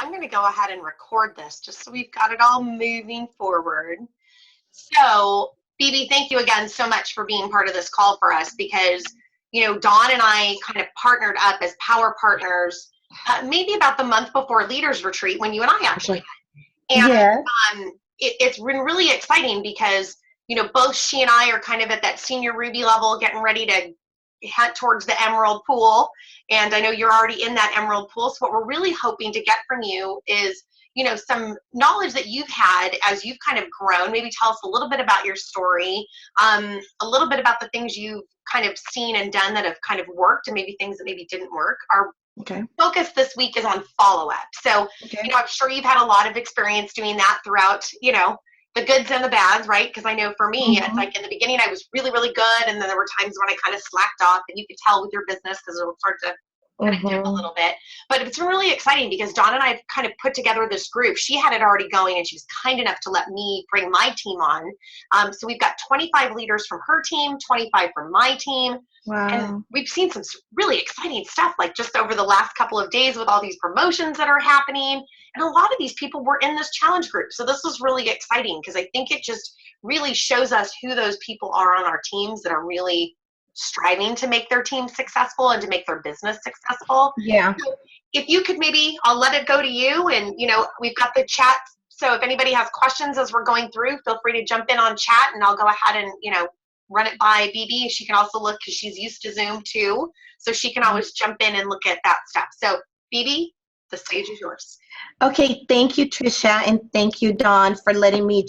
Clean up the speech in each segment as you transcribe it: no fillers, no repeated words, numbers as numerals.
I'm going to go ahead and record this just so we've got it all moving forward. So, Bibi, thank you again so much for being part of this call for us because, Dawn and I kind of partnered up as power partners maybe about the month before Leaders Retreat when you and I actually met. And Yeah. It's been really exciting because, both she and I are kind of at that senior Ruby level getting ready to head towards the Emerald pool. And I know you're already in that Emerald pool. So what we're really hoping to get from you is, some knowledge that you've had as you've kind of grown. Maybe tell us a little bit about your story, a little bit about the things you've kind of seen and done that have kind of worked and maybe things that maybe didn't work. Our focus this week is on follow-up. So, I'm sure you've had a lot of experience doing that throughout, the goods and the bads, right? Because I know for me, it's like in the beginning, I was really, really good. And then there were times when I kind of slacked off, and you could tell with your business because it'll start to kind of dip a little bit. But it's been really exciting because Dawn and I have kind of put together this group. She had it already going, and she was kind enough to let me bring my team on. So we've got 25 leaders from her team, 25 from my team. Wow. And we've seen some really exciting stuff, like just over the last couple of days with all these promotions that are happening. And a lot of these people were in this challenge group. So this was really exciting because I think it just really shows us who those people are on our teams that are really striving to make their team successful and to make their business successful. Yeah. So if you could maybe, I'll let it go to you. And, we've got the chat. So if anybody has questions as we're going through, feel free to jump in on chat and I'll go ahead and, run it by Bibi. She can also look because she's used to Zoom too. So she can always jump in and look at that stuff. So Bibi, the stage is yours. Okay. Thank you, Trisha. And thank you, Dawn, for letting me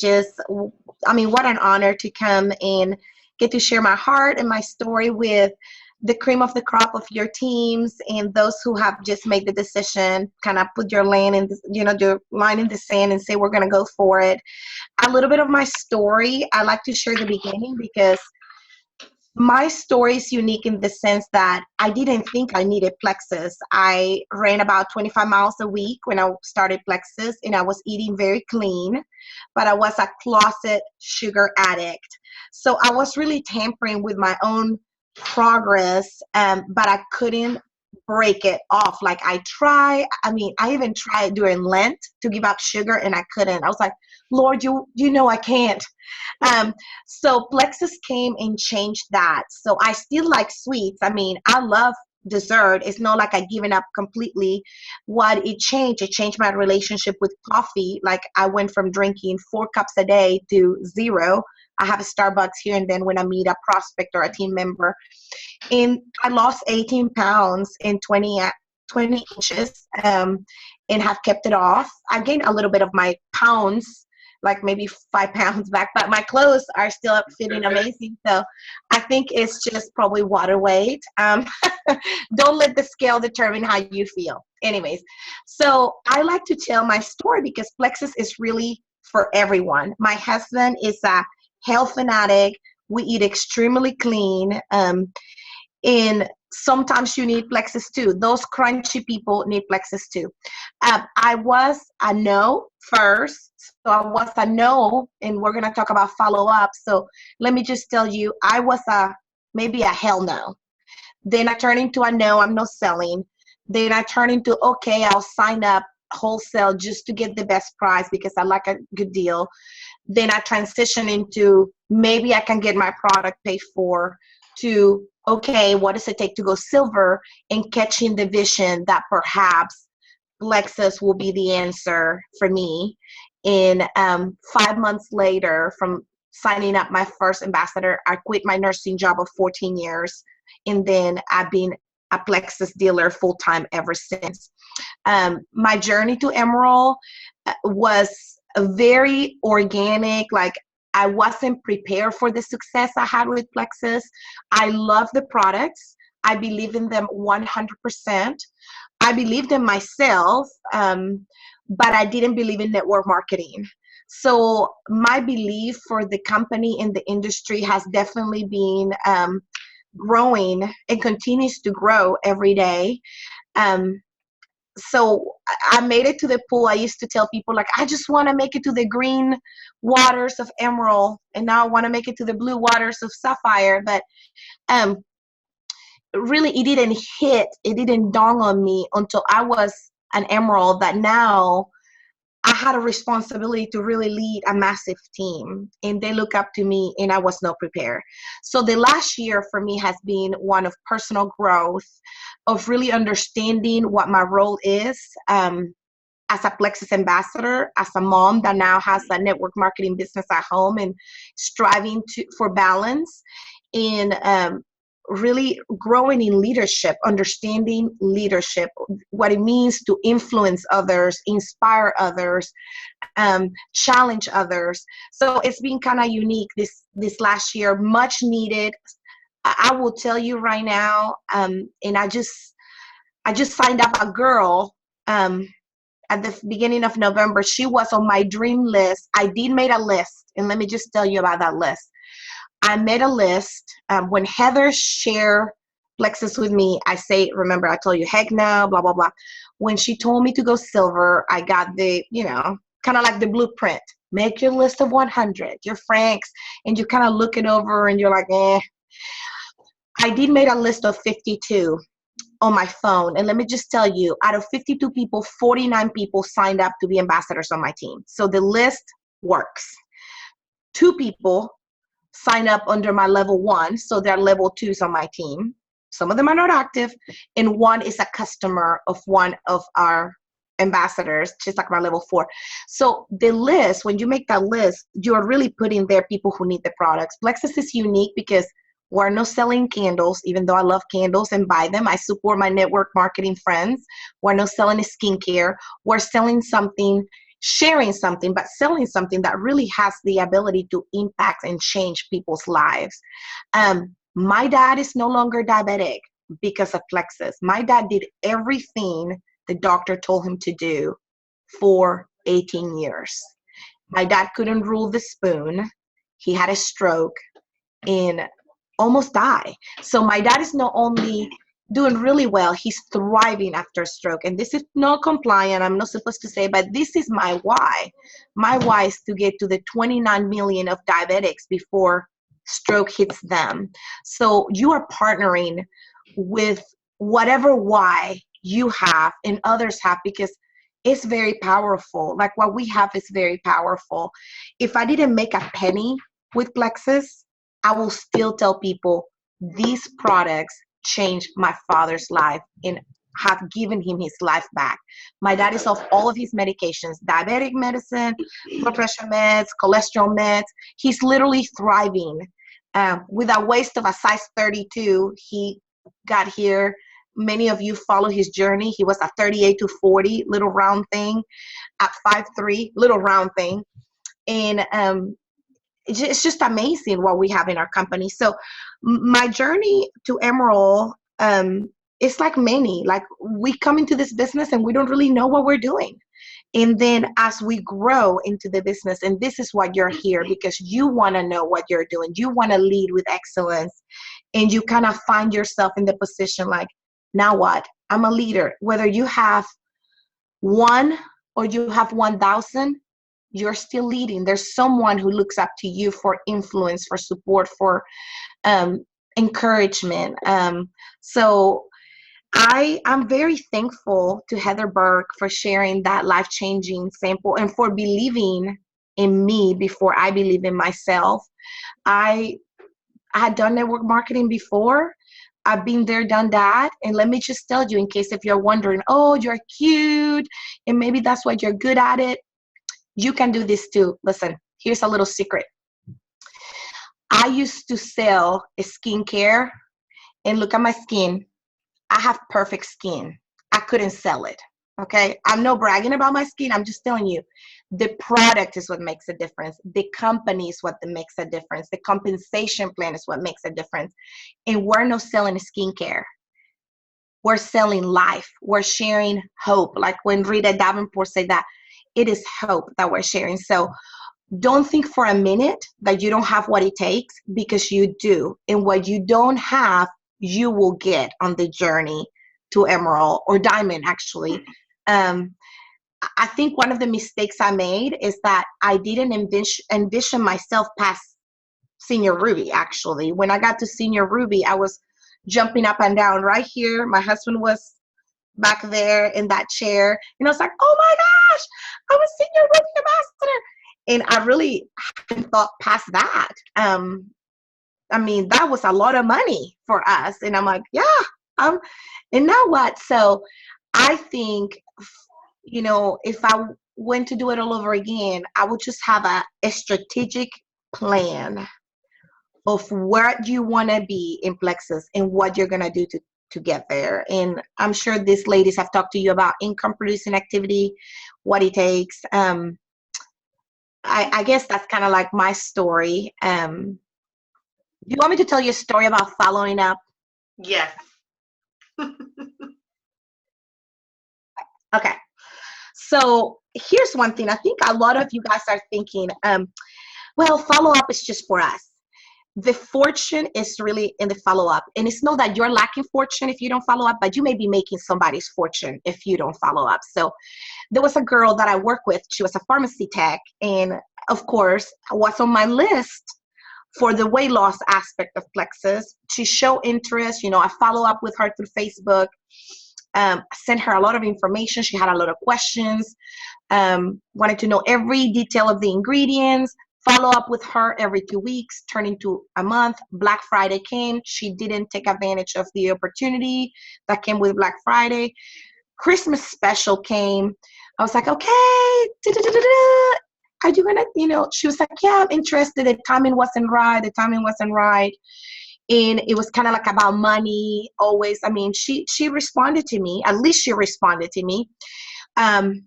what an honor to come and get to share my heart and my story with the cream of the crop of your teams and those who have just made the decision, kind of put your line in the sand and say, we're going to go for it. A little bit of my story. I like to share the beginning because my story is unique in the sense that I didn't think I needed Plexus. I ran about 25 miles a week when I started Plexus, and I was eating very clean, but I was a closet sugar addict. So I was really tampering with my own progress, but I couldn't break it off. Like I even tried during Lent to give up sugar and I couldn't. I was like, Lord, you know I can't. So Plexus came and changed that. So I still like sweets. I love dessert. It's not like I've given up completely. What it changed my relationship with coffee. Like I went from drinking 4 cups a day to 0. I have a Starbucks here and then when I meet a prospect or a team member. And I lost 18 pounds in 20 inches and have kept it off. I gained a little bit of my pounds, like maybe 5 pounds back, but my clothes are still fitting amazing. So I think it's just probably water weight. Don't let the scale determine how you feel. Anyways, so I like to tell my story because Plexus is really for everyone. My husband is a health fanatic. We eat extremely clean. And sometimes you need Plexus too. Those crunchy people need Plexus too. I was a no first. So I was a no, and we're going to talk about follow-up. So let me just tell you, I was maybe a hell no. Then I turned into a no, I'm not selling. Then I turned into, okay, I'll sign up wholesale just to get the best price because I like a good deal. Then I transitioned into maybe I can get my product paid for to, okay, what does it take to go silver and catching the vision that perhaps Plexus will be the answer for me. And 5 months later from signing up my first ambassador, I quit my nursing job of 14 years. And then I've been a Plexus dealer full-time ever since. My journey to Emeril was very organic. Like I wasn't prepared for the success I had with Plexus. I love the products. I believe in them 100%. I believed in myself, but I didn't believe in network marketing. So my belief for the company and the industry has definitely been growing and continues to grow every day. So I made it to the pool. I used to tell people, like, I just want to make it to the green waters of Emeril, and now I want to make it to the blue waters of Sapphire. But really, it didn't dawn on me until I was an emerald that now I had a responsibility to really lead a massive team, and they look up to me, and I was not prepared. So the last year for me has been one of personal growth, of really understanding what my role is, as a Plexus ambassador, as a mom that now has a network marketing business at home and striving for balance, and really growing in leadership, understanding leadership, what it means to influence others, inspire others, challenge others. So it's been kind of unique this last year, much needed. I will tell you right now, and I just signed up a girl at the beginning of November. She was on my dream list. I did make a list, and let me just tell you about that list. I made a list. When Heather shared Plexus with me, I say, remember, I told you, heck no, blah, blah, blah. When she told me to go silver, I got the, kind of like the blueprint. Make your list of 100, your francs, and you kind of look it over and you're like, eh. I did make a list of 52 on my phone. And let me just tell you, out of 52 people, 49 people signed up to be ambassadors on my team. So the list works. 2 people sign up under my level 1, so they're level 2s on my team. Some of them are not active, and 1 is a customer of one of our ambassadors, just like my level 4. So the list, when you make that list, you're really putting there people who need the products. Plexus is unique because we're not selling candles, even though I love candles and buy them. I support my network marketing friends. We're not selling skincare. We're selling something, sharing something, but selling something that really has the ability to impact and change people's lives. My dad is no longer diabetic because of Plexus. My dad did everything the doctor told him to do for 18 years. My dad couldn't rule the spoon. He had a stroke and almost died. So my dad is not only doing really well, he's thriving after stroke. And this is not compliant, I'm not supposed to say, but this is my why. My why is to get to the 29 million of diabetics before stroke hits them. So you are partnering with whatever why you have and others have, because it's very powerful. Like what we have is very powerful. If I didn't make a penny with Plexus, I will still tell people these products changed my father's life and have given him his life back. My dad is off all of his medications, diabetic medicine, blood pressure meds, cholesterol meds. He's literally thriving. With a waist of a size 32, he got here. Many of you follow his journey. He was a 38 to 40, little round thing, at 5'3", little round thing. And it's just amazing what we have in our company. So my journey to Emeril, it's like many, like we come into this business and we don't really know what we're doing. And then as we grow into the business, and this is why you're here, because you want to know what you're doing. You want to lead with excellence, and you kind of find yourself in the position like, now what? I'm a leader. Whether you have 1 or you have 1,000, you're still leading. There's someone who looks up to you for influence, for support, for encouragement. So I'm very thankful to Heather Burke for sharing that life-changing sample and for believing in me before I believe in myself. I had done network marketing before. I've been there, done that. And let me just tell you, in case if you're wondering, oh, you're cute, and maybe that's why you're good at it, you can do this too. Listen, here's a little secret. I used to sell skincare, and look at my skin. I have perfect skin. I couldn't sell it, okay? I'm not bragging about my skin. I'm just telling you, the product is what makes a difference. The company is what makes a difference. The compensation plan is what makes a difference. And we're not selling skincare. We're selling life. We're sharing hope. Like when Rita Davenport said that, it is hope that we're sharing. So don't think for a minute that you don't have what it takes, because you do. And what you don't have, you will get on the journey to Emerald or Diamond, actually. I think one of the mistakes I made is that I didn't envision myself past Senior Ruby, actually. When I got to Senior Ruby, I was jumping up and down right here. My husband was back there in that chair. And I was like, oh my gosh, I'm a senior Ruby ambassador. And I really haven't thought past that. I mean, that was a lot of money for us. And I'm like, yeah, and now what? So I think, if I went to do it all over again, I would just have a strategic plan of where you want to be in Plexus and what you're going to do to get there. And I'm sure these ladies have talked to you about income producing activity, what it takes. I guess that's kind of like my story. Do you want me to tell you a story about following up? Yes. Okay. So here's one thing. I think a lot of you guys are thinking, well, follow up is just for us. The fortune is really in the follow-up. And it's not that you're lacking fortune if you don't follow up, but you may be making somebody's fortune if you don't follow up. So there was a girl that I work with. She was a pharmacy tech. And of course, was on my list for the weight loss aspect of Plexus to show interest. I follow up with her through Facebook. Sent her a lot of information. She had a lot of questions. Wanted to know every detail of the ingredients. Follow up with her every 2 weeks, turned into a month. Black Friday came. She didn't take advantage of the opportunity that came with Black Friday. Christmas special came. I was like, okay, are you gonna, she was like, yeah, I'm interested. The timing wasn't right. And it was kind of like about money always. I mean, she responded to me. At least she responded to me. I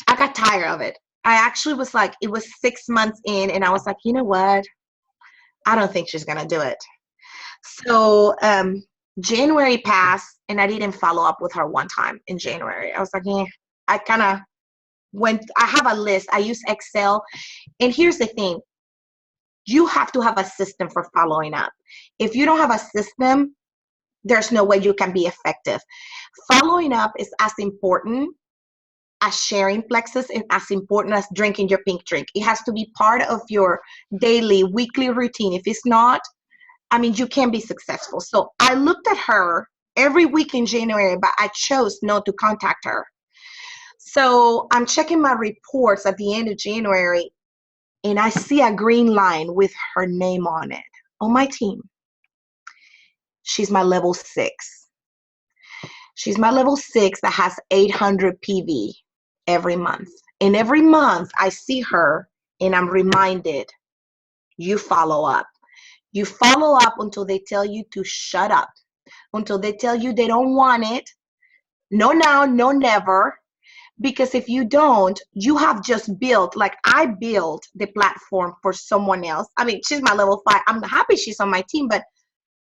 got tired of it. I actually was like, it was 6 months in, and I was like, you know what? I don't think she's going to do it. So January passed, and I didn't follow up with her one time in January. I was like, I kind of I have a list. I use Excel. And here's the thing. You have to have a system for following up. If you don't have a system, there's no way you can be effective. Following up is as important as sharing Plexus and as important as drinking your pink drink. It has to be part of your daily, weekly routine. If it's not, I mean, you can't be successful. So I looked at her every week in January, but I chose not to contact her. So I'm checking my reports at the end of January, and I see a green line with her name on it on my team. She's my level 6. She's my level 6 that has 800 PV every month. And every month I see her and I'm reminded, you follow up. You follow up until they tell you to shut up, until they tell you they don't want it. No now, no never. Because if you don't, you have just built, like I built the platform for someone else. I mean, she's my level 5. I'm happy she's on my team, but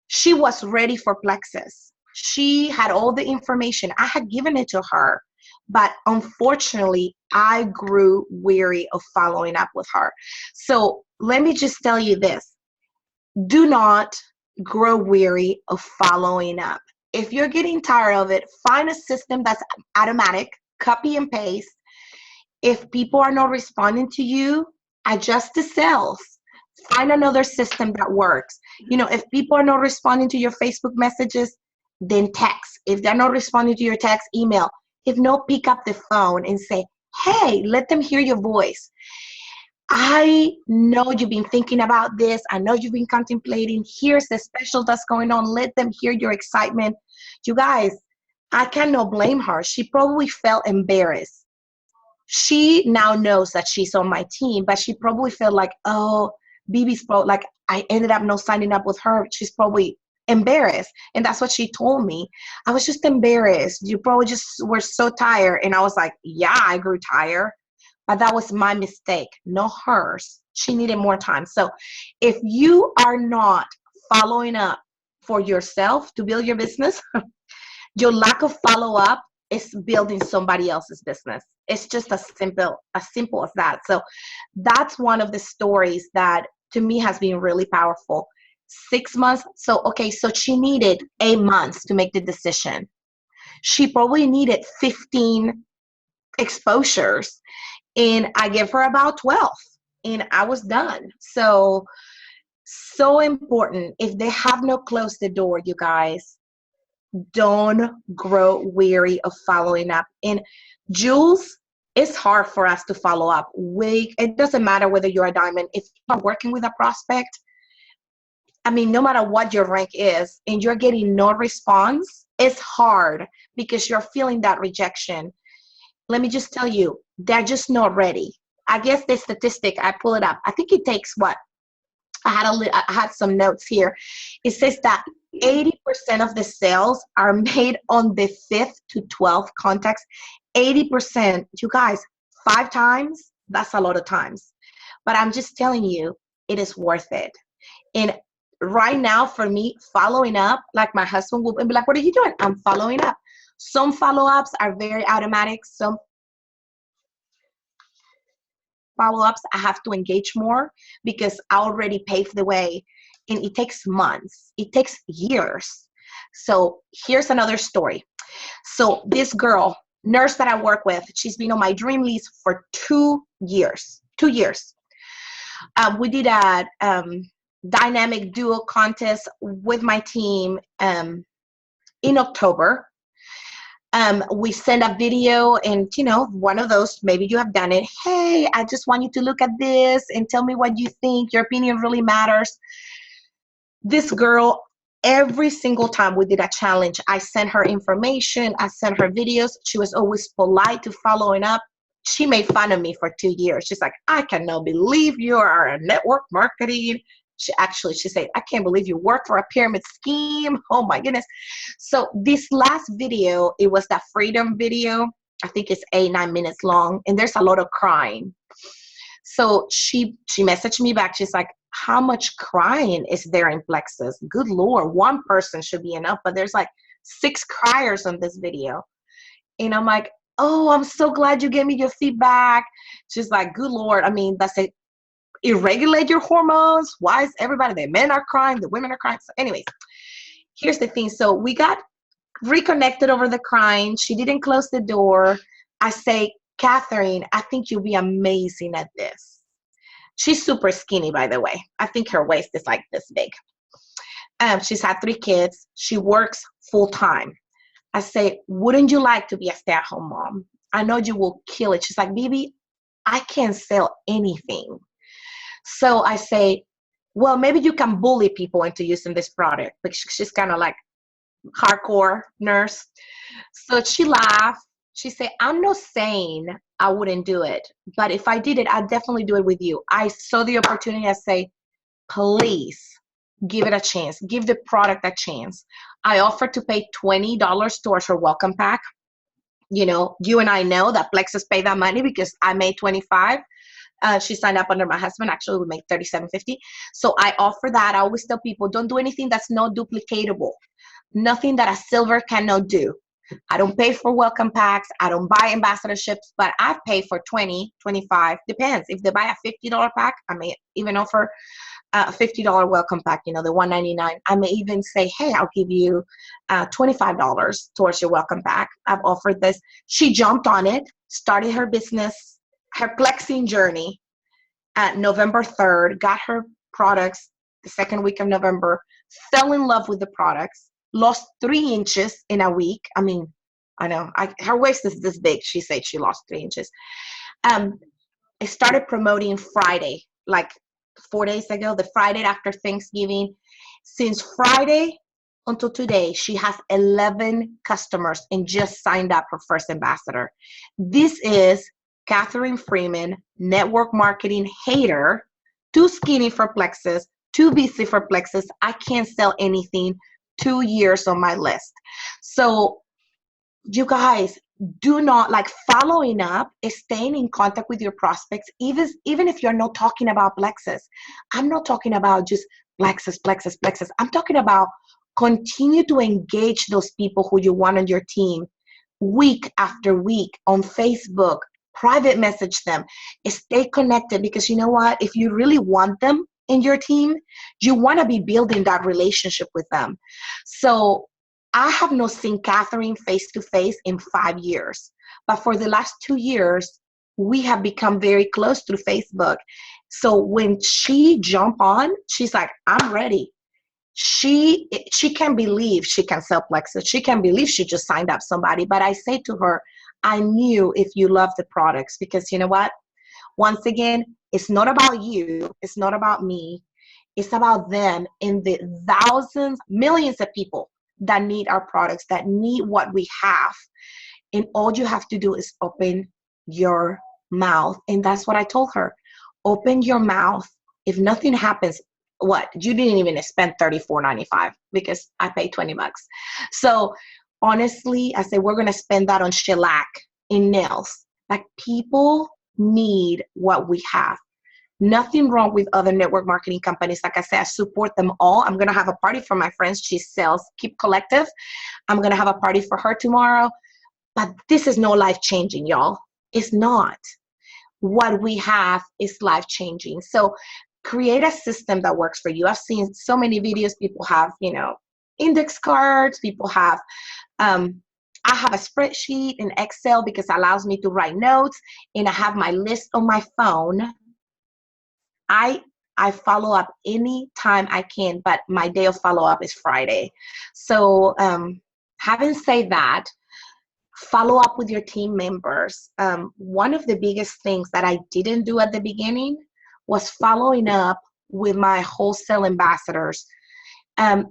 she was ready for Plexus. She had all the information. I had given it to her, but unfortunately, I grew weary of following up with her. So let me just tell you this. Do not grow weary of following up. If you're getting tired of it, find a system that's automatic, copy and paste. If people are not responding to you, adjust the cells. Find another system that works. If people are not responding to your Facebook messages, then text. If they're not responding to your text, email. If not, pick up the phone and say, hey, let them hear your voice. I know you've been thinking about this. I know you've been contemplating. Here's the special that's going on. Let them hear your excitement. You guys, I cannot blame her. She probably felt embarrassed. She now knows that she's on my team, but she probably felt like, oh, Bibi's probably like, I ended up not signing up with her. She's probably embarrassed. And that's what she told me. I was just embarrassed. You probably just were so tired. And I was like, yeah, I grew tired. But that was my mistake, not hers. She needed more time. So if you are not following up for yourself to build your business, your lack of follow-up is building somebody else's business. It's just as simple as that. So that's one of the stories that to me has been really powerful. 6 months. So she needed 8 months to make the decision. She probably needed 15 exposures, and I gave her about 12, and I was done. So important. If they have not closed the door, you guys, don't grow weary of following up. And Jules, it's hard for us to follow up. It doesn't matter whether you're a diamond. If you're working with a prospect, I mean, no matter what your rank is, and you're getting no response, it's hard because you're feeling that rejection. Let me just tell you, they're just not ready. I guess the statistic, I pull it up. I think it takes what? I had some notes here. It says that 80% of the sales are made on the 5th to 12th contacts. 80%, you guys, 5 times, that's a lot of times. But I'm just telling you, it is worth it. And right now, for me, following up, like my husband will be like, what are you doing? I'm following up. Some follow-ups are very automatic. Some follow-ups I have to engage more because I already paved the way, and it takes months. It takes years. So here's another story. So this girl, nurse that I work with, she's been on my dream list for 2 years. 2 years. We did a dynamic duo contest with my team in October. We send a video, and one of those, maybe you have done it. Hey, I just want you to look at this and tell me what you think. Your opinion really matters. This girl, every single time we did a challenge, I sent her information, I sent her videos. She was always polite to following up. She made fun of me for 2 years. She's like, I cannot believe you are a network marketing. She said, I can't believe you work for a pyramid scheme. Oh my goodness. So this last video, it was that freedom video. I think it's 8-9 minutes long, and there's a lot of crying. So she messaged me back. She's like, how much crying is there in Plexus? Good Lord, one person should be enough, but there's like 6 criers on this video. And I'm like, oh, I'm so glad you gave me your feedback. She's like, good Lord. I mean, that's it. Irregulate your hormones. Why is everybody, the men are crying, the women are crying? So anyways, here's the thing. So we got reconnected over the crying. She didn't close the door. I say, Catherine, I think you'll be amazing at this. She's super skinny, by the way. I think her waist is like this big. She's had 3 kids. She works full time. I say, wouldn't you like to be a stay-at-home mom? I know you will kill it. She's like, Bibi, I can't sell anything. So I say, well, maybe you can bully people into using this product. But she's kind of like hardcore nurse. So she laughed. She said, I'm not saying I wouldn't do it, but if I did it, I'd definitely do it with you. I saw the opportunity. I say, please give it a chance. Give the product a chance. I offered to pay $20 towards her welcome pack. You and I know that Plexus paid that money because I made $25. She signed up under my husband. Actually, we make $37.50. So I offer that. I always tell people, don't do anything that's not duplicatable. Nothing that a silver cannot do. I don't pay for welcome packs. I don't buy ambassadorships, but I pay for 20, 25, depends. If they buy a $50 pack, I may even offer a $50 welcome pack, the $199. I may even say, hey, I'll give you $25 towards your welcome pack. I've offered this. She jumped on it, started her business, her Plexing journey at November 3rd, got her products the second week of November, fell in love with the products, lost 3 inches in a week. I mean, I know her waist is this big. She said she lost 3 inches. I started promoting Friday, like 4 days ago, the Friday after Thanksgiving. Since Friday until today, she has 11 customers and just signed up her first ambassador. This is Catherine Freeman, network marketing hater, too skinny for Plexus, too busy for Plexus. I can't sell anything. 2 years on my list. So you guys, do not, following up is staying in contact with your prospects, even if you're not talking about Plexus. I'm not talking about just Plexus. I'm talking about continue to engage those people who you want on your team week after week on Facebook. Private message them. Stay connected, because you know what? If you really want them in your team, you want to be building that relationship with them. So I have not seen Catherine face to face in 5 years, but for the last 2 years, we have become very close through Facebook. So when she jumped on, she's like, I'm ready. she can't believe she can sell plexus. She can't believe she just signed up somebody. But I say to her, I knew if you love the products, because you know what? Once again, it's not about you. It's not about me. It's about them and the thousands, millions of people that need our products, that need what we have. And all you have to do is open your mouth. And that's what I told her. Open your mouth. If nothing happens, what? You didn't even spend $34.95 because I paid $20. So honestly, I said, we're going to spend that on shellac in nails. Like, people need what we have. Nothing wrong with other network marketing companies. Like I said, I support them all. I'm going to have a party for my friends. She sells Keep Collective. I'm going to have a party for her tomorrow. But this is no life-changing, y'all. It's not. What we have is life-changing. So create a system that works for you. I've seen so many videos. People have, index cards. People have, I have a spreadsheet in Excel because it allows me to write notes. And I have my list on my phone. I follow up any time I can, but my day of follow-up is Friday. So having said that, follow up with your team members. One of the biggest things that I didn't do at the beginning was following up with my wholesale ambassadors, and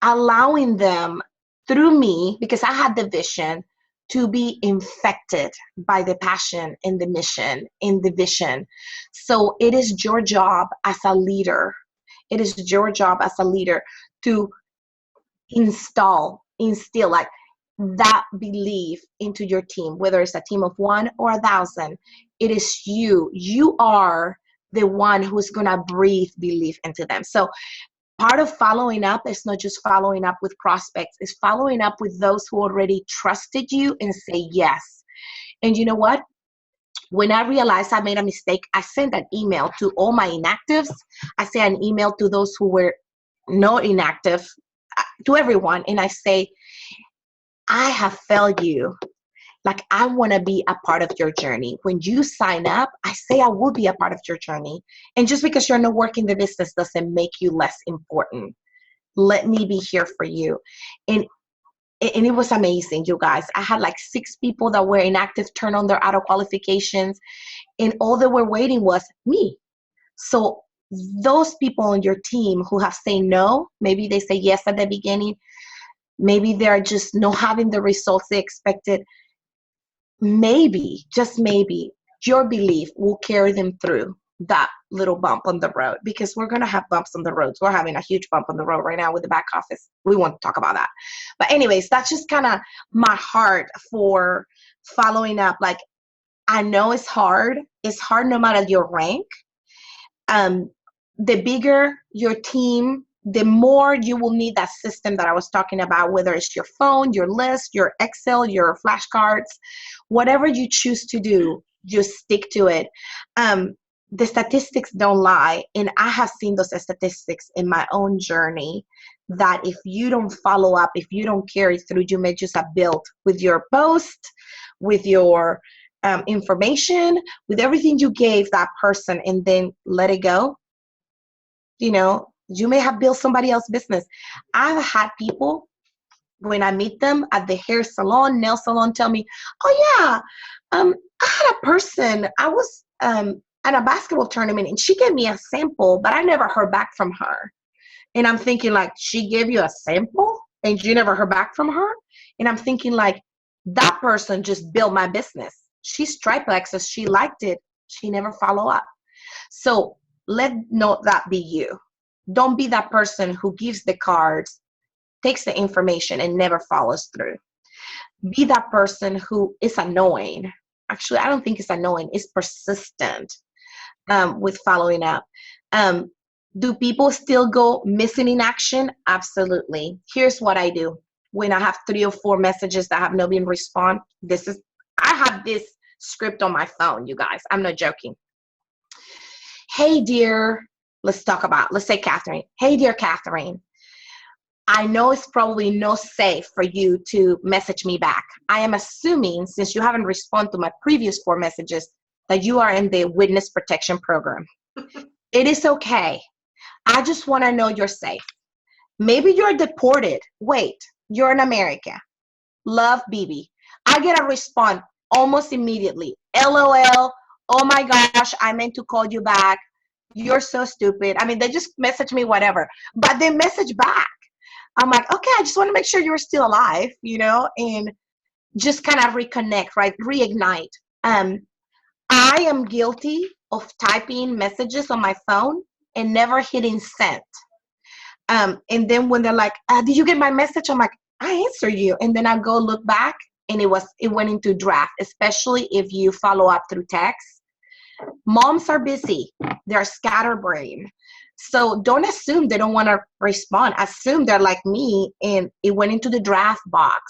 allowing them through me, because I had the vision, to be infected by the passion and the mission and the vision. So it is your job as a leader. It is your job as a leader to instill like that belief into your team, whether it's a team of 1 or 1,000. It is you. You are the one who's going to breathe belief into them. So part of following up is not just following up with prospects, it's following up with those who already trusted you and say yes. And you know what? When I realized I made a mistake, I sent an email to all my inactives. I sent an email to those who were not inactive, to everyone. And I say, I have failed you. Like, I want to be a part of your journey. When you sign up, I say I will be a part of your journey. And just because you're not working the business doesn't make you less important. Let me be here for you. And it was amazing, you guys. I had like 6 people that were inactive turn on their auto qualifications, and all they were waiting was me. So those people on your team who have said no, maybe they say yes at the beginning, maybe they're just not having the results they expected. Maybe, just maybe, your belief will carry them through that little bump on the road, because we're going to have bumps on the roads. We're having a huge bump on the road right now with the back office. We won't talk about that. But anyways, that's just kind of my heart for following up. Like, I know it's hard. It's hard no matter your rank. The bigger your team, the more you will need that system that I was talking about, whether it's your phone, your list, your Excel, your flashcards, whatever you choose to do, just stick to it. The statistics don't lie. And I have seen those statistics in my own journey, that if you don't follow up, if you don't carry through, you may just have built with your post, with your information, with everything you gave that person, and then let it go. You may have built somebody else's business. I've had people, when I meet them at the hair salon, nail salon, tell me, oh yeah, I had a person, I was at a basketball tournament and she gave me a sample, but I never heard back from her. And I'm thinking, like, she gave you a sample and you never heard back from her? And I'm thinking, like, that person just built my business. She's triplexes, she liked it, she never followed up. So let not that be you. Don't be that person who gives the cards, takes the information, and never follows through. Be that person who is annoying. Actually, I don't think it's annoying. It's persistent with following up. Do people still go missing in action? Absolutely. Here's what I do. When I have 3 or 4 messages that have not been responded, I have this script on my phone, you guys. I'm not joking. Hey, dear, let's say Catherine. Hey, dear Catherine, I know it's probably not safe for you to message me back. I am assuming, since you haven't responded to my previous 4 messages, that you are in the witness protection program. It is okay. I just want to know you're safe. Maybe you're deported. Wait, you're in America. Love, Bibi. I get a response almost immediately. LOL. Oh my gosh, I meant to call you back. You're so stupid. I mean, they just message me whatever, but they message back. I'm like, okay, I just want to make sure you're still alive, and just kind of reconnect, right? Reignite. I am guilty of typing messages on my phone and never hitting send. And then when they're like, did you get my message? I'm like, I answer you. And then I go look back and it went into draft, especially if you follow up through text. Moms are busy. They're scatterbrained. So don't assume they don't want to respond. Assume they're like me and it went into the draft box.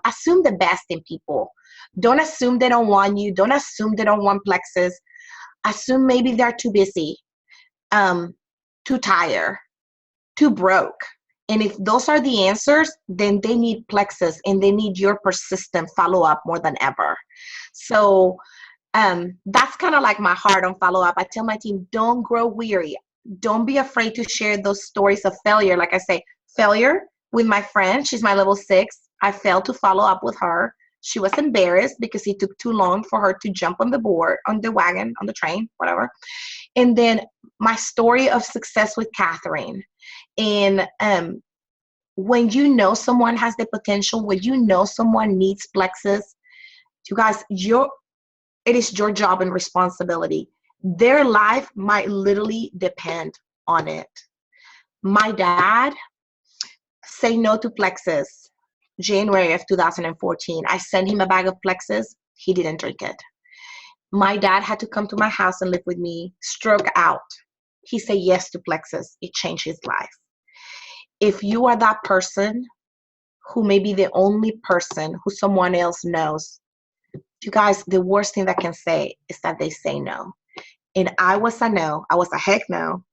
Assume the best in people. Don't assume they don't want you. Don't assume they don't want Plexus. Assume maybe they're too busy, too tired, too broke. And if those are the answers, then they need Plexus and they need your persistent follow-up more than ever. So that's kind of like my heart on follow-up. I tell my team, don't grow weary. Don't be afraid to share those stories of failure. Like I say, failure with my friend. She's my level 6. I failed to follow up with her. She was embarrassed because it took too long for her to jump on the board, on the wagon, on the train, whatever. And then my story of success with Catherine. And when you know someone has the potential, when you know someone needs Plexus, you guys, it is your job and responsibility. Their life might literally depend on it. My dad said no to Plexus January of 2014. I sent him a bag of Plexus. He didn't drink it. My dad had to come to my house and live with me, stroke out. He said yes to Plexus. It changed his life. If you are that person who may be the only person who someone else knows, you guys, the worst thing that can say is that they say no. And I was a no. I was a heck no.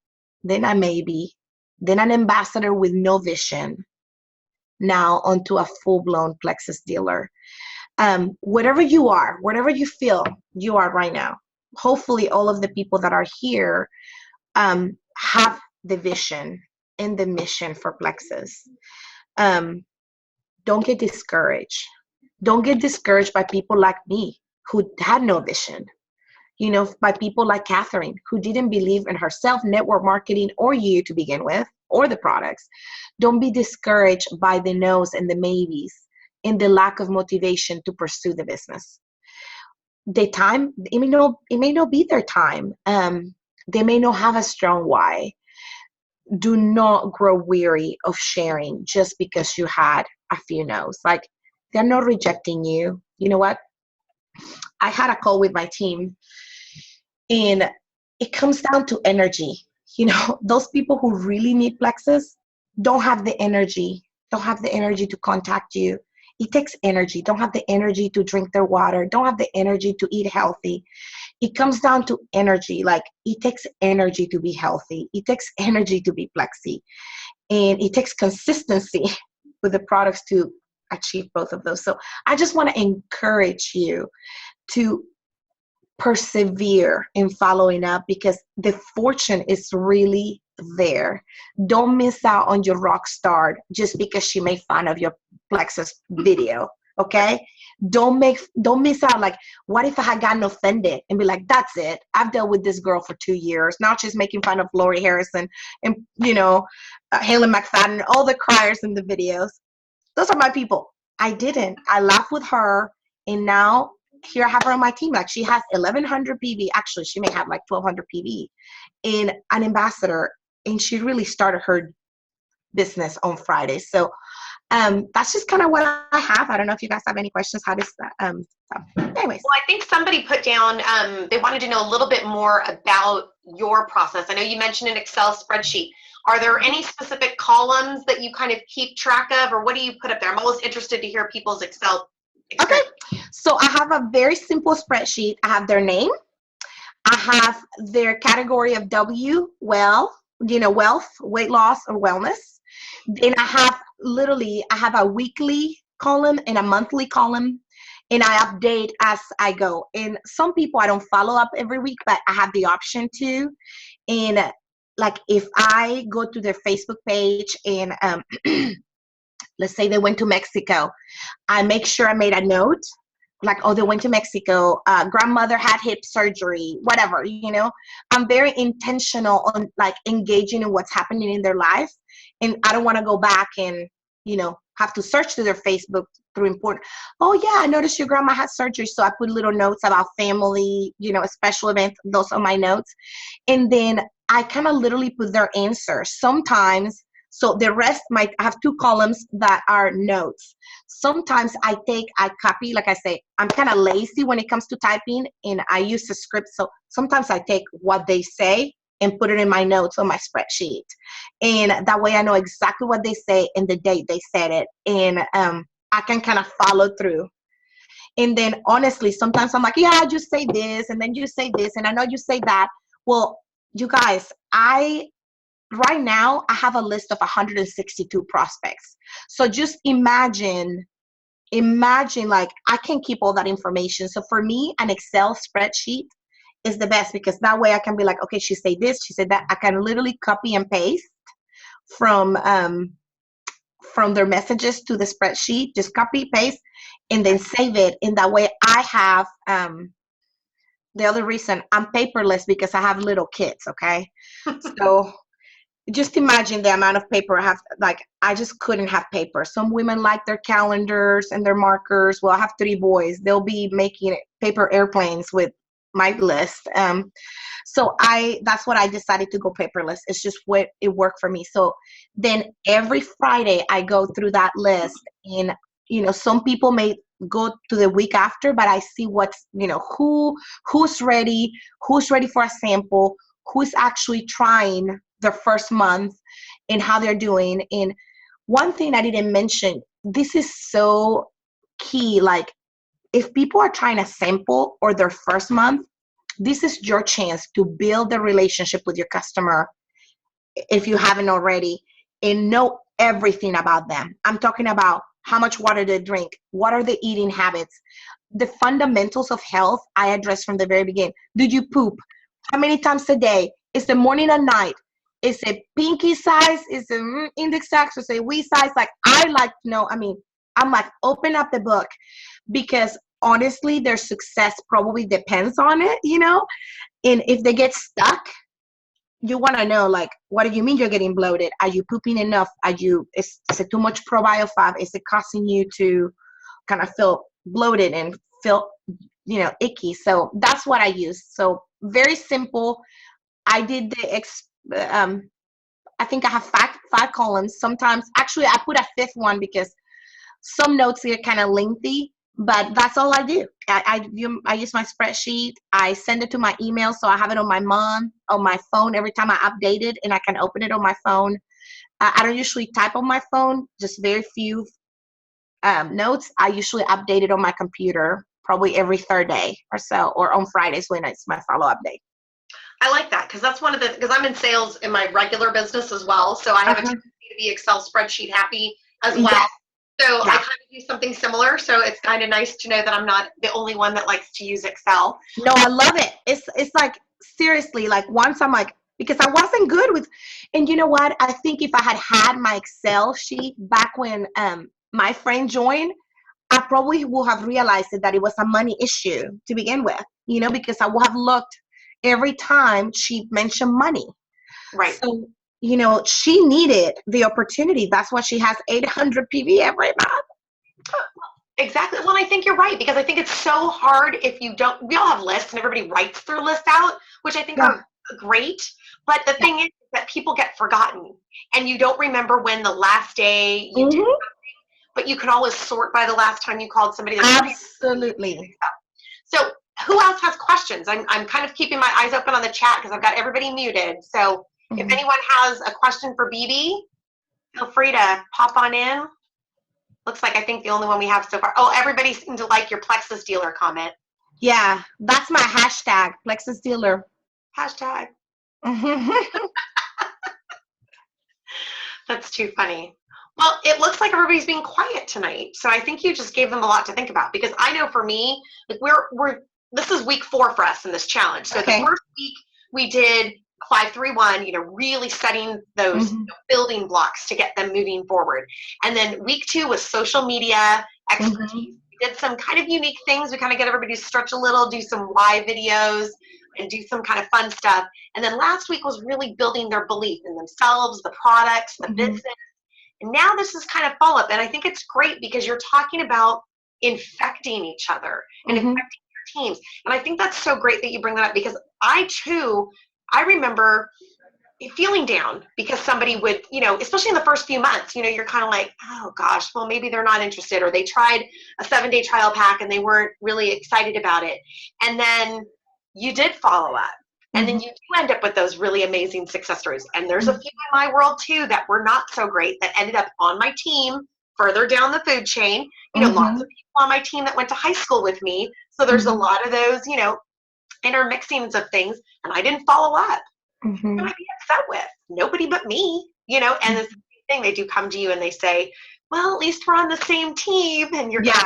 Then a maybe. Then an ambassador with no vision. Now onto a full-blown Plexus dealer. Whatever you are, whatever you feel you are right now, hopefully all of the people that are here have the vision and the mission for Plexus. Don't get discouraged. Don't get discouraged by people like me who had no vision. By people like Catherine, who didn't believe in herself, network marketing, or you to begin with, or the products. Don't be discouraged by the no's and the maybes and the lack of motivation to pursue the business. The time, it may not be their time. They may not have a strong why. Do not grow weary of sharing just because you had a few no's. Like, they're not rejecting you. You know what? I had a call with my team, and it comes down to energy. Those people who really need Plexus don't have the energy to contact you. It takes energy. Don't have the energy to drink their water. Don't have the energy to eat healthy. It comes down to energy. Like, it takes energy to be healthy. It takes energy to be Plexi. And it takes consistency with the products to achieve both of those. So I just want to encourage you to persevere in following up, because the fortune is really there. Don't miss out on your rock star just because she made fun of your Plexus video. Okay? Don't miss out. Like, what if I had gotten offended and be like, that's it, I've dealt with this girl for 2 years now, she's making fun of Lori Harrison and Haley McFadden, all the criers in the videos. Those are my people. I didn't. I laughed with her, and now here I have her on my team. Like, she has 1,100 PV. Actually, she may have like 1,200 PV, and an ambassador. And she really started her business on Friday. So that's just kind of what I have. I don't know if you guys have any questions. How does that? Anyways. Well, I think somebody put down, they wanted to know a little bit more about your process. I know you mentioned an Excel spreadsheet. Are there any specific columns that you kind of keep track of, or what do you put up there? I'm always interested to hear people's Excel experience. Okay. So I have a very simple spreadsheet. I have their name. I have their category of wealth, weight loss, or wellness. Then I have a weekly column and a monthly column, and I update as I go. And some people I don't follow up every week, but I have the option to. And like if I go to their Facebook page and let's say they went to Mexico, I make sure I made a note, like, oh, they went to Mexico, grandmother had hip surgery, whatever, I'm very intentional on like engaging in what's happening in their life. And I don't want to go back and, have to search through their Facebook through important, oh yeah, I noticed your grandma had surgery. So I put little notes about family, special events, those are my notes. And then I kind of literally put their answers. Sometimes, so the rest I have 2 columns that are notes. Sometimes I copy, like I say, I'm kind of lazy when it comes to typing and I use the script. So sometimes I take what they say and put it in my notes on my spreadsheet. And that way I know exactly what they say and the date they said it. And I can kind of follow through. And then honestly, sometimes I'm like, yeah, I just say this and then you say this and I know you say that. Well, you guys, right now I have a list of 162 prospects. So just imagine like I can keep all that information. So for me, an Excel spreadsheet is the best because that way I can be like, okay, she said this, she said that. I can literally copy and paste from their messages to the spreadsheet, just copy, paste, and then save it. In that way I have, the other reason I'm paperless because I have little kids, okay? So just imagine the amount of paper I have. Like, I just couldn't have paper. Some women like their calendars and their markers. Well, I have 3 boys. They'll be making paper airplanes with my list. So that's what I decided to go paperless. It's just what it worked for me. So then every Friday I go through that list, and some people may go to the week after, but I see what's, who's ready for a sample, who's actually trying their first month and how they're doing. And one thing I didn't mention, this is so key. Like, if people are trying a sample or their first month, this is your chance to build the relationship with your customer if you haven't already, and know everything about them. I'm talking about how much water they drink, what are the eating habits, the fundamentals of health I address from the very beginning. Did you poop? How many times a day? Is it morning and night? Is it pinky size? Is it index size? Or say wee size? Like, I like to know. I mean, I'm like, open up the book, because honestly, their success probably depends on it, And if they get stuck, you want to know, like, what do you mean you're getting bloated? Are you pooping enough? Is it too much probio 5? Is it causing you to kind of feel bloated and feel, icky? So that's what I use. So very simple. I did I think I have 5 columns. Sometimes, actually, I put a 5th one because some notes get kind of lengthy, but that's all I do. I use my spreadsheet. I send it to my email, so I have it on my phone every time I update it, and I can open it on my phone. I don't usually type on my phone, just very few notes. I usually update it on my computer probably every 3rd day or so, or on Fridays when it's my follow-up day. I like that because that's because I'm in sales in my regular business as well. So I have a tendency to be Excel spreadsheet happy as well. Yeah. So I kind of do something similar. So it's kind of nice to know that I'm not the only one that likes to use Excel. No, I love it. It's like, seriously, like, once I'm like, because I wasn't good with, and you know what? I think if I had my Excel sheet back when my friend joined, I probably would have realized that it was a money issue to begin with, because I would have looked every time she mentioned money. Right. So, she needed the opportunity. That's why she has 800 PV every month. Exactly. Well, I think you're right, because I think it's so hard if you don't, we all have lists and everybody writes their list out, which I think are great. But the thing is that people get forgotten and you don't remember when the last day you did something, but you can always sort by the last time you called somebody. Absolutely. So who else has questions? I'm kind of keeping my eyes open on the chat because I've got everybody muted. So if anyone has a question for Bibi, feel free to pop on in. Looks like I think the only one we have so far. Oh, everybody seemed to like your Plexus dealer comment. Yeah, that's my hashtag, Plexus dealer. Hashtag. That's too funny. Well, it looks like everybody's being quiet tonight. So I think you just gave them a lot to think about, because I know for me, like this is week 4 for us in this challenge. So the first week we did 5-3-1, really setting those building blocks to get them moving forward. And then week 2 was social media expertise. We did some kind of unique things. We kind of get everybody to stretch a little, do some why videos, and do some kind of fun stuff. And then last week was really building their belief in themselves, the products, the business. And now this is kind of follow-up. And I think it's great because you're talking about infecting each other and infecting your teams. And I think that's so great that you bring that up, because I remember feeling down because somebody would, especially in the first few months, you're kind of like, oh gosh, well, maybe they're not interested, or they tried a 7-day trial pack and they weren't really excited about it. And then you did follow up. And then you do end up with those really amazing success stories. And there's a few in my world too that were not so great that ended up on my team further down the food chain. Lots of people on my team that went to high school with me. So there's a lot of those, intermixings of things. And I didn't follow up. Who would I be upset with? Nobody but me, and the same thing, they do come to you and they say, well, at least we're on the same team, and you're gonna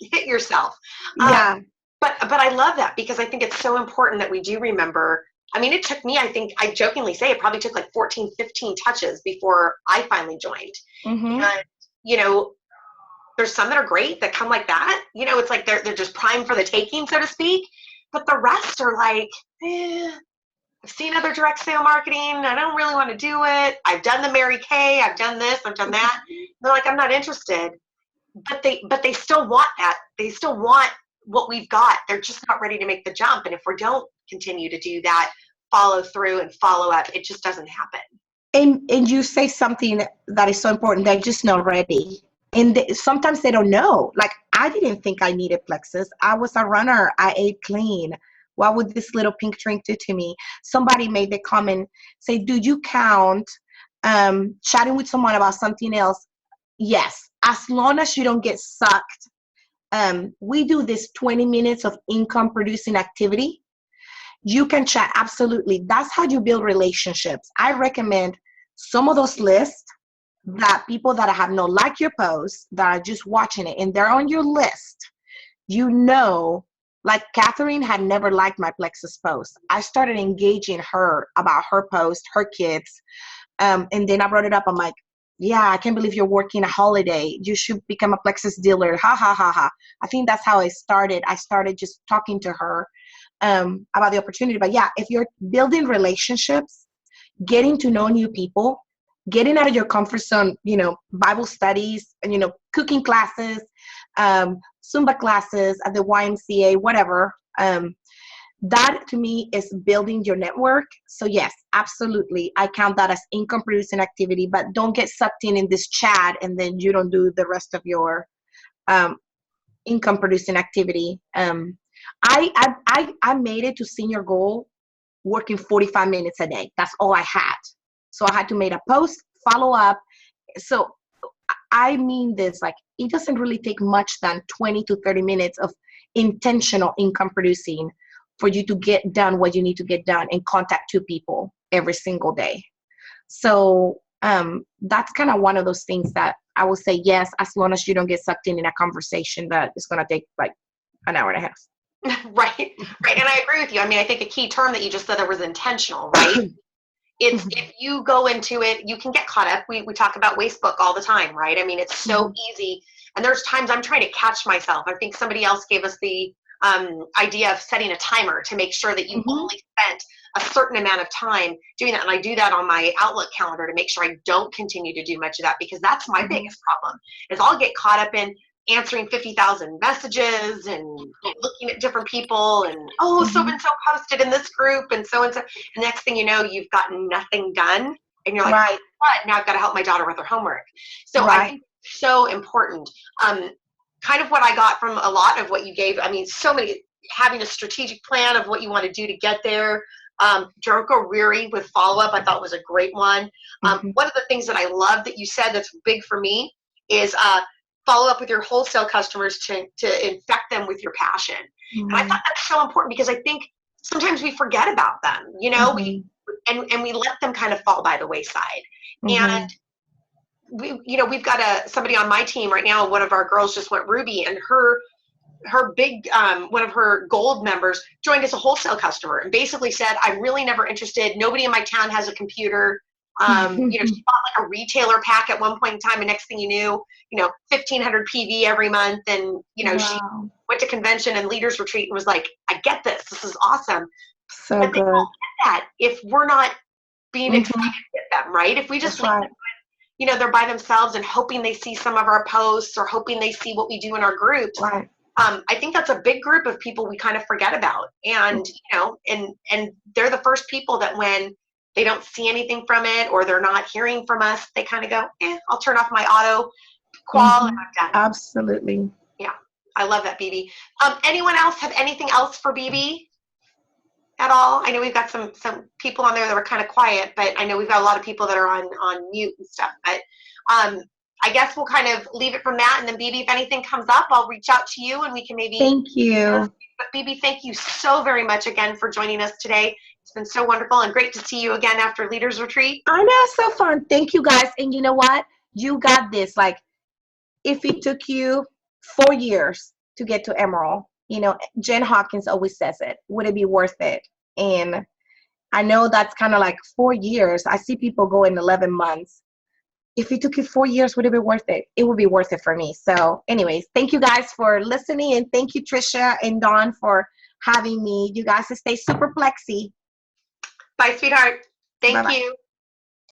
hit yourself. But I love that, because I think it's so important that we do remember. I mean, it took me, I jokingly say it probably took like 14, 15 touches before I finally joined. And, there's some that are great that come like that. It's like they're just primed for the taking, so to speak. But the rest are like, I've seen other direct sale marketing. I don't really want to do it. I've done the Mary Kay. I've done this. I've done that. They're like, I'm not interested. But they still want that. They still want what we've got. They're just not ready to make the jump. And if we don't continue to do that, follow through and follow up, it just doesn't happen. And you say something that is so important. They're just not ready. And sometimes they don't know. Like, I didn't think I needed Plexus. I was a runner. I ate clean. What would this little pink drink do to me? Somebody made the comment, say, do you count chatting with someone about something else? Yes, as long as you don't get sucked. We do this 20 minutes of income producing activity. You can chat, absolutely. That's how you build relationships. I recommend some of those lists that people that have not liked your post, that are just watching it, and they're on your list, like Catherine had never liked my Plexus post. I started engaging her about her post, her kids. And then I brought it up. I'm like, yeah, I can't believe you're working a holiday. You should become a Plexus dealer. Ha, ha, ha, ha. I think that's how I started. I started just talking to her about the opportunity. But yeah, if you're building relationships, getting to know new people, getting out of your comfort zone, Bible studies, and, cooking classes, Zumba classes at the YMCA, whatever. That to me is building your network. So yes, absolutely. I count that as income producing activity, but don't get sucked in this chat and then you don't do the rest of your income producing activity. I made it to senior goal working 45 minutes a day. That's all I had. So I had to make a post, follow up. So I mean this, like, it doesn't really take much than 20 to 30 minutes of intentional income producing for you to get done what you need to get done and contact 2 people every single day. So that's kind of one of those things that I will say, yes, as long as you don't get sucked in a conversation that is going to take like an hour and a half. Right. And I agree with you. I mean, I think a key term that you just said there was intentional, right? It's if you go into it, you can get caught up. We talk about Wastebook all the time, right? I mean, it's so easy. And there's times I'm trying to catch myself. I think somebody else gave us the idea of setting a timer to make sure that you only spent a certain amount of time doing that. And I do that on my Outlook calendar to make sure I don't continue to do much of that, because that's my biggest problem, is I'll get caught up in answering 50,000 messages and looking at different people and, so-and-so posted in this group and so-and-so. And next thing you know, you've gotten nothing done. And you're like, what? Now I've got to help my daughter with her homework. So I think it's so important. Kind of what I got from a lot of what you gave. I mean, so many, having a strategic plan of what you want to do to get there. Don't go weary with follow-up, I thought was a great one. One of the things that I love that you said that's big for me is follow up with your wholesale customers to infect them with your passion. And I thought that's so important, because I think sometimes we forget about them, we let them kind of fall by the wayside. And we've got somebody on my team right now. One of our girls just went Ruby, and her her big one of her gold members joined as a wholesale customer and basically said, I'm really never interested. Nobody in my town has a computer. You know, she bought like a retailer pack at one point in time, and next thing you knew, 1,500 PV every month. And she Wow. went to convention and leaders retreat and was like, I get this. This is awesome. So But they good. don't get that if we're not being Mhm. excited with them, right? If we just That's leave right. them, they're by themselves and hoping they see some of our posts or hoping they see what we do in our groups. Right. I think that's a big group of people we kind of forget about. And, and they're the first people that when they don't see anything from it or they're not hearing from us, they kind of go, I'll turn off my auto qual and I'm done. Absolutely. Yeah. I love that, Bibi. Anyone else have anything else for Bibi at all? I know we've got some people on there that were kind of quiet, but I know we've got a lot of people that are on mute and stuff. But I guess we'll kind of leave it from that. And then Bibi, if anything comes up, I'll reach out to you and we can maybe. Thank you. But Bibi, thank you so very much again for joining us today. It's been so wonderful and great to see you again after Leaders Retreat. I know, it's so fun. Thank you guys. And you know what? You got this. Like, if it took you 4 years to get to Emeril, Jen Hawkins always says it. Would it be worth it? And I know that's kind of like 4 years. I see people go in 11 months. If it took you 4 years, would it be worth it? It would be worth it for me. So anyways, thank you guys for listening. And thank you, Trisha and Dawn, for having me. You guys stay super plexy. Bye, sweetheart. Thank Bye-bye. you.